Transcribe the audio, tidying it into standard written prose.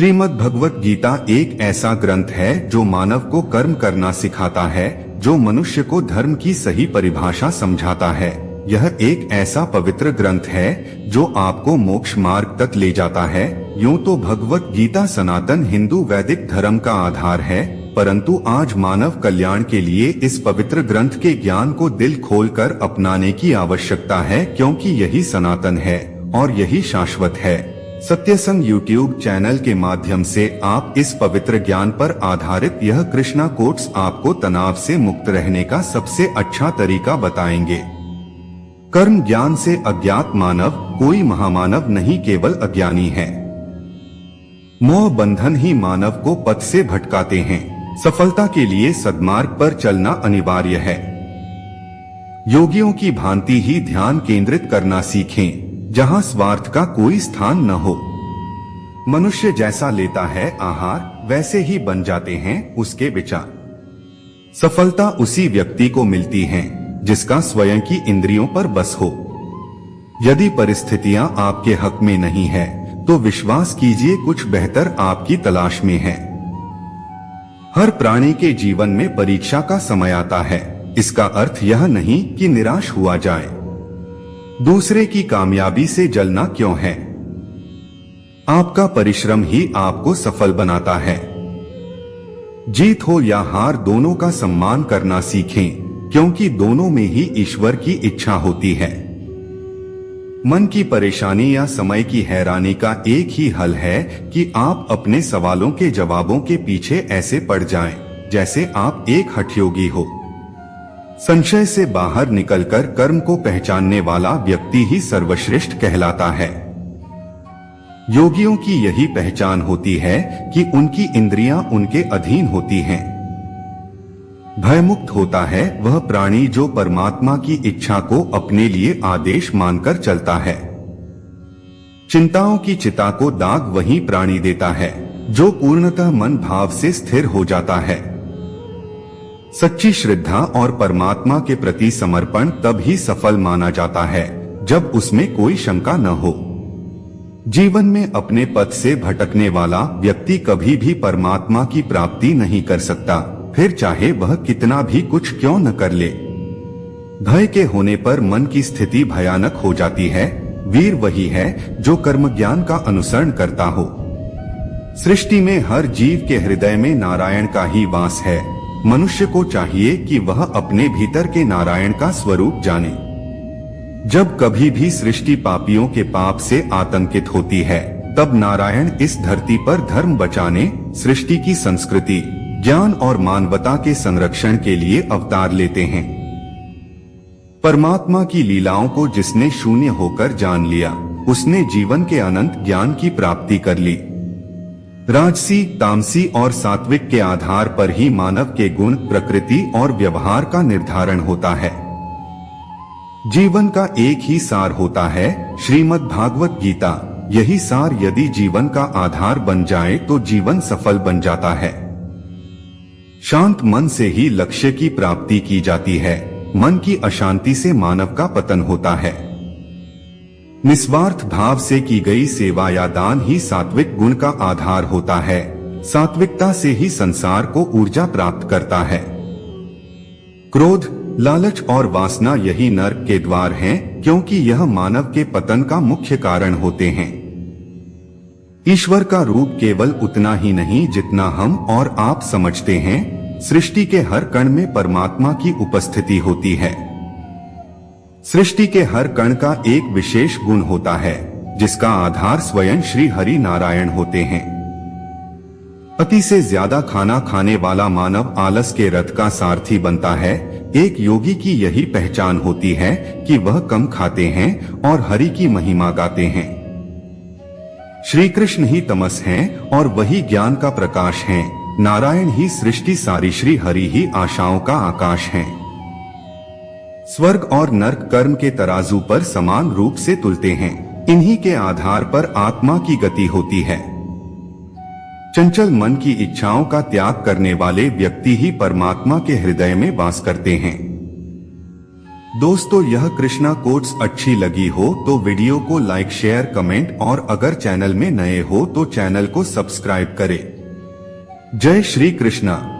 श्रीमद् भगवत गीता एक ऐसा ग्रंथ है जो मानव को कर्म करना सिखाता है, जो मनुष्य को धर्म की सही परिभाषा समझाता है। यह एक ऐसा पवित्र ग्रंथ है जो आपको मोक्ष मार्ग तक ले जाता है। यूं तो भगवत गीता सनातन हिंदू वैदिक धर्म का आधार है, परंतु आज मानव कल्याण के लिए इस पवित्र ग्रंथ के ज्ञान को दिल खोलकर अपनाने की आवश्यकता है, क्योंकि यही सनातन है और यही शाश्वत है। सत्यसंग यूट्यूब चैनल के माध्यम से आप इस पवित्र ज्ञान पर आधारित यह कृष्णा कोट्स आपको तनाव से मुक्त रहने का सबसे अच्छा तरीका बताएंगे। कर्म ज्ञान से अज्ञात मानव कोई महामानव नहीं, केवल अज्ञानी है। मोह बंधन ही मानव को पथ से भटकाते हैं। सफलता के लिए सद्मार्ग पर चलना अनिवार्य है। योगियों की भांति ही ध्यान केंद्रित करना सीखें, जहां स्वार्थ का कोई स्थान न हो। मनुष्य जैसा लेता है आहार, वैसे ही बन जाते हैं उसके विचार। सफलता उसी व्यक्ति को मिलती है जिसका स्वयं की इंद्रियों पर बस हो। यदि परिस्थितियां आपके हक में नहीं है तो विश्वास कीजिए कुछ बेहतर आपकी तलाश में है। हर प्राणी के जीवन में परीक्षा का समय आता है। इसका अर्थ यह नहीं कि निराश हुआ जाए। दूसरे की कामयाबी से जलना क्यों है? आपका परिश्रम ही आपको सफल बनाता है। जीत हो या हार, दोनों का सम्मान करना सीखें, क्योंकि दोनों में ही ईश्वर की इच्छा होती है। मन की परेशानी या समय की हैरानी का एक ही हल है कि आप अपने सवालों के जवाबों के पीछे ऐसे पड़ जाएं, जैसे आप एक हठयोगी हो। संशय से बाहर निकलकर कर्म को पहचानने वाला व्यक्ति ही सर्वश्रेष्ठ कहलाता है। योगियों की यही पहचान होती है कि उनकी इंद्रियां उनके अधीन होती हैं। भयमुक्त होता है वह प्राणी जो परमात्मा की इच्छा को अपने लिए आदेश मानकर चलता है। चिंताओं की चिता को दाग वही प्राणी देता है जो पूर्णतः मन भाव से स्थिर हो जाता है। सच्ची श्रद्धा और परमात्मा के प्रति समर्पण तब ही सफल माना जाता है जब उसमें कोई शंका न हो। जीवन में अपने पथ से भटकने वाला व्यक्ति कभी भी परमात्मा की प्राप्ति नहीं कर सकता, फिर चाहे वह कितना भी कुछ क्यों न कर ले। भय के होने पर मन की स्थिति भयानक हो जाती है। वीर वही है जो कर्म ज्ञान का अनुसरण करता हो। सृष्टि में हर जीव के हृदय में नारायण का ही वास है। मनुष्य को चाहिए कि वह अपने भीतर के नारायण का स्वरूप जाने। जब कभी भी सृष्टि पापियों के पाप से आतंकित होती है, तब नारायण इस धरती पर धर्म बचाने, सृष्टि की संस्कृति, ज्ञान और मानवता के संरक्षण के लिए अवतार लेते हैं। परमात्मा की लीलाओं को जिसने शून्य होकर जान लिया, उसने जीवन के अनंत ज्ञान की प्राप्ति कर ली। राजसी, तामसी और सात्विक के आधार पर ही मानव के गुण, प्रकृति और व्यवहार का निर्धारण होता है। जीवन का एक ही सार होता है, श्रीमद् भागवत गीता। यही सार यदि जीवन का आधार बन जाए तो जीवन सफल बन जाता है। शांत मन से ही लक्ष्य की प्राप्ति की जाती है। मन की अशांति से मानव का पतन होता है। निस्वार्थ भाव से की गई सेवा या दान ही सात्विक गुण का आधार होता है। सात्विकता से ही संसार को ऊर्जा प्राप्त करता है। क्रोध, लालच और वासना यही नरक के द्वार हैं, क्योंकि यह मानव के पतन का मुख्य कारण होते हैं। ईश्वर का रूप केवल उतना ही नहीं जितना हम और आप समझते हैं। सृष्टि के हर कण में परमात्मा की उपस्थिति होती है। सृष्टि के हर कण का एक विशेष गुण होता है, जिसका आधार स्वयं श्री हरि नारायण होते हैं। अति से ज्यादा खाना खाने वाला मानव आलस के रथ का सारथी बनता है। एक योगी की यही पहचान होती है कि वह कम खाते हैं और हरि की महिमा गाते हैं। श्री कृष्ण ही तमस हैं और वही ज्ञान का प्रकाश हैं। नारायण ही सृष्टि सारी, श्री हरि ही आशाओं का आकाश हैं। स्वर्ग और नरक कर्म के तराजू पर समान रूप से तुलते हैं। इन्हीं के आधार पर आत्मा की गति होती है। चंचल मन की इच्छाओं का त्याग करने वाले व्यक्ति ही परमात्मा के हृदय में वास करते हैं। दोस्तों, यह कृष्णा कोट्स अच्छी लगी हो तो वीडियो को लाइक, शेयर, कमेंट और अगर चैनल में नए हो तो चैनल को सब्सक्राइब करें। जय श्री कृष्णा।